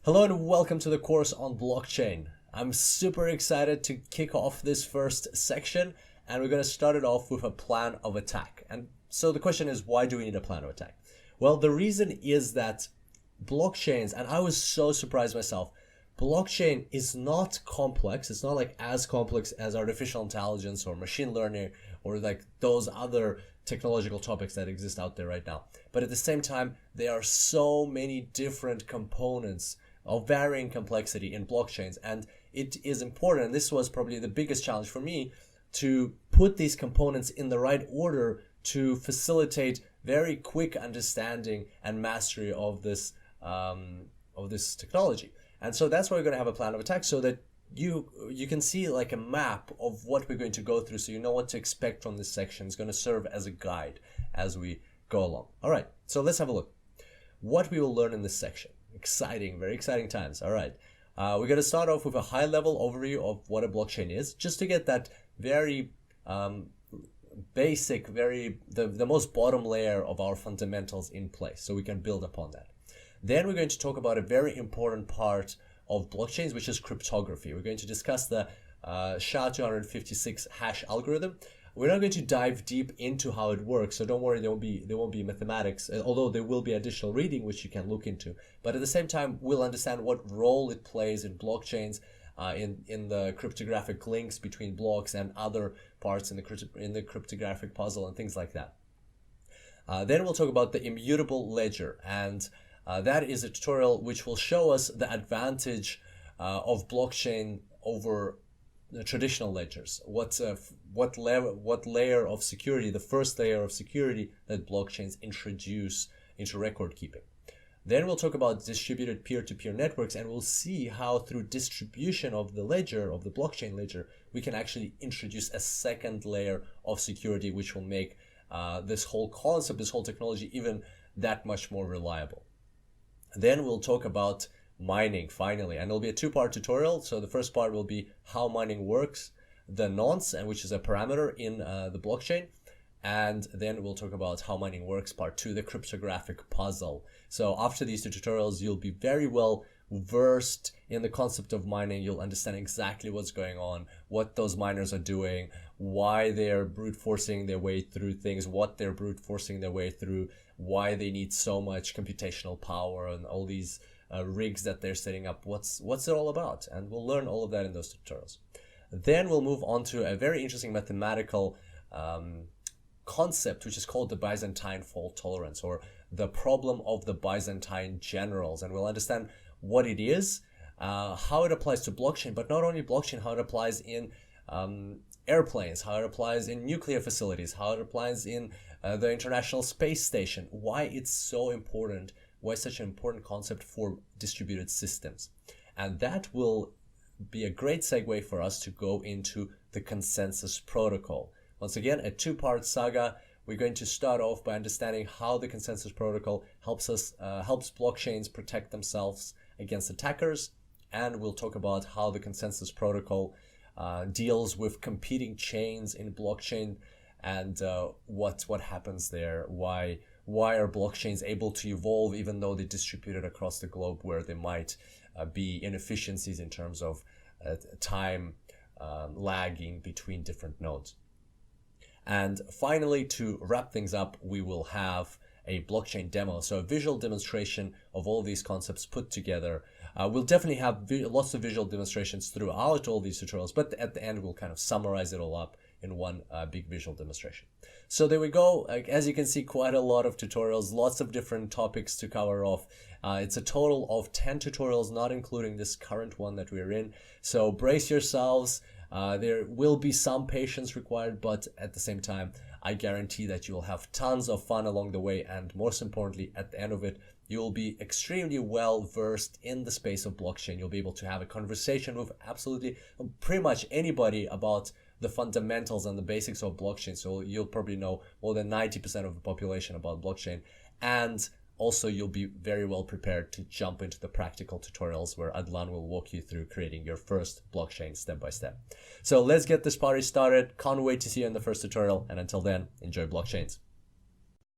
Hello and welcome to the course on blockchain. I'm super excited to kick off this first section, and we're going to start it off with a plan of attack. And so the question is, why do we need a plan of attack? Well, the reason is that blockchains, and I was so surprised myself, blockchain is not complex. It's not like as complex as artificial intelligence or machine learning or like those other technological topics that exist out there right now. But at the same time, there are so many different components of varying complexity in blockchains, and it is important, and this was probably the biggest challenge for me, to put these components in the right order to facilitate very quick understanding and mastery of this technology. And so that's why we're going to have a plan of attack, so that you can see like a map of what we're going to go through, so you know what to expect from this section. It's going to serve as a guide as we go along. All right, so let's have a look what we will learn in this section. Exciting, very exciting times. All right, we're going to start off with a high-level overview of what a blockchain is, just to get that very basic, the most bottom layer of our fundamentals in place, so we can build upon that. Then we're going to talk about a very important part of blockchains, which is cryptography. We're going to discuss the SHA-256 hash algorithm. We're not going to dive deep into how it works, so don't worry, there won't be mathematics, although there will be additional reading which you can look into. But at the same time, we'll understand what role it plays in blockchains, in the cryptographic links between blocks and other parts in the cryptographic puzzle and things like that. Then we'll talk about the immutable ledger, and that is a tutorial which will show us the advantage of blockchain over traditional ledgers. What layer of security, the first layer of security that blockchains introduce into record keeping. Then we'll talk about distributed peer-to-peer networks, and we'll see how through distribution of the ledger, of the blockchain ledger, we can actually introduce a second layer of security, which will make this whole concept, this whole technology, even that much more reliable. Then we'll talk about mining finally, and it'll be a two-part tutorial. So the first part will be how mining works, the nonce, and which is a parameter in the blockchain, and then we'll talk about how mining works, part two, the cryptographic puzzle. So after these two tutorials, you'll be very well versed in the concept of mining. You'll understand exactly what's going on, what those miners are doing, why they're brute forcing their way through things, what they're brute forcing their way through, why they need so much computational power, and all these rigs that they're setting up. What's it all about? And we'll learn all of that in those tutorials. Then we'll move on to a very interesting mathematical concept, which is called the Byzantine fault tolerance, or the problem of the Byzantine generals. And we'll understand what it is, how it applies to blockchain, but not only blockchain, how it applies in airplanes, how it applies in nuclear facilities, how it applies in the International Space Station, why it's so important, why it's such an important concept for distributed systems. And that will be a great segue for us to go into the consensus protocol. Once again, a two-part saga. We're going to start off by understanding how the consensus protocol helps blockchains protect themselves against attackers, and we'll talk about how the consensus protocol deals with competing chains in blockchain, and what happens there, why are blockchains able to evolve even though they're distributed across the globe, where there might be inefficiencies in terms of time lagging between different nodes. And finally, to wrap things up, we will have a blockchain demo, so a visual demonstration of all these concepts put together. We'll definitely have lots of visual demonstrations throughout all these tutorials, but at the end we'll kind of summarize it all up in one big visual demonstration. So there we go. As you can see, quite a lot of tutorials, lots of different topics to cover off. It's a total of 10 tutorials, not including this current one that we're in. So brace yourselves. There will be some patience required, but at the same time, I guarantee that you'll have tons of fun along the way, and most importantly, at the end of it, you'll be extremely well versed in the space of blockchain. You'll be able to have a conversation with absolutely pretty much anybody about the fundamentals and the basics of blockchain. So you'll probably know more than 90% of the population about blockchain, and also you'll be very well prepared to jump into the practical tutorials where Adlan will walk you through creating your first blockchain step by step. So let's get this party started. Can't wait to see you in the first tutorial, and until then, enjoy blockchains.